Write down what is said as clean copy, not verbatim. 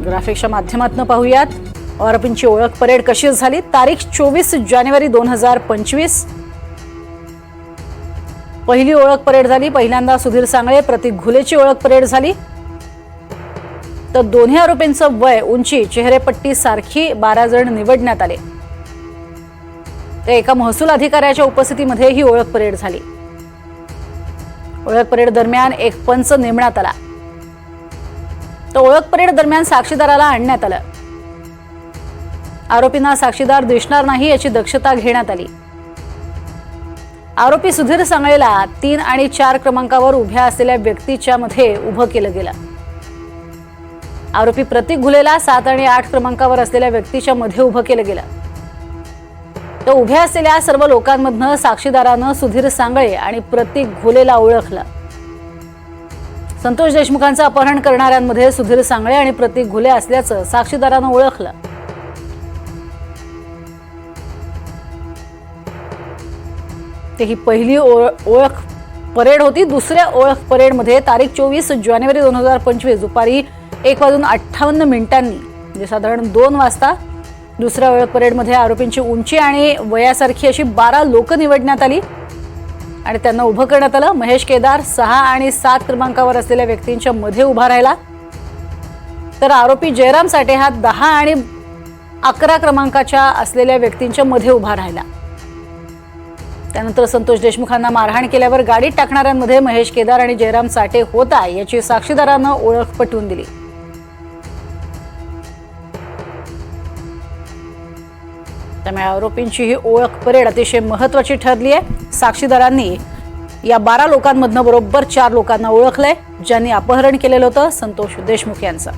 ग्राफिक्सच्या माध्यमातून पाहूयात आरोपींची ओळख परेड कशी झाली। तारीख 24 जानेवारी 2025 पहिली ओळख परेड झाली। पहिल्यांदा सुधीर सांगळे प्रतीक घुलेची ओळख परेड झाली। तर दोन्ही आरोपींचं वय, उंची, चेहरेपट्टी सारखी 12 जण निवडण्यात आले। ते एका महसूल अधिकाऱ्याच्या उपस्थितीमध्ये ही ओळख परेड झाली। ओळख परेड दरम्यान एक पंच नेमण्यात आला। तर ओळख परेड दरम्यान साक्षीदाराला आणण्यात आलं। आरोपींना साक्षीदार दिसणार नाही याची दक्षता घेण्यात आली। आरोपी सुधीर सांगळेला 3 आणि 4 क्रमांकावर उभ्या असलेल्या व्यक्तीच्या मध्ये उभं केलं गेलं। आरोपी प्रतीक घुलेला 7 आणि 8 क्रमांकावर असलेल्या व्यक्तीच्या मध्ये उभं केलं गेलं। तर उभ्या असलेल्या सर्व लोकांमधनं साक्षीदारानं सुधीर सांगळे आणि प्रतीक घुलेला ओळखलं। संतोष देशमुखांचं अपहरण करणाऱ्यांमध्ये सुधीर सांगळे आणि प्रतीक घुले असल्याचं साक्षीदारानं ओळखलं। ते ही पहिली ओळख परेड होती। दुसऱ्या ओळख परेडमध्ये तारीख 24 जानेवारी 2025 दुपारी 1:58 म्हणजे साधारण 2 वाजता दुसऱ्या ओळख परेडमध्ये आरोपींची उंची आणि वयासारखी अशी 12 लोक निवडण्यात आली आणि त्यांना उभं करण्यात आलं। महेश केदार 6 आणि 7 क्रमांकावर असलेल्या व्यक्तींच्या मध्ये उभा राहिला। तर आरोपी जयराम साठे हा 10 आणि 11 क्रमांकाच्या असलेल्या व्यक्तींच्या मध्ये उभा राहिला। त्यानंतर संतोष देशमुखांना मारहाण केल्यावर गाडीत टाकणाऱ्यांमध्ये महेश केदार आणि जयराम साठे होता याची साक्षीदारानं ओळख पटवून दिली। त्यामुळे आरोपींची ही ओळख परेड अतिशय महत्त्वाची ठरली आहे। साक्षीदारांनी या 12 लोकांमधनं बरोबर 4 लोकांना ओळखलंय ज्यांनी अपहरण केलेलं होतं संतोष देशमुख यांचं।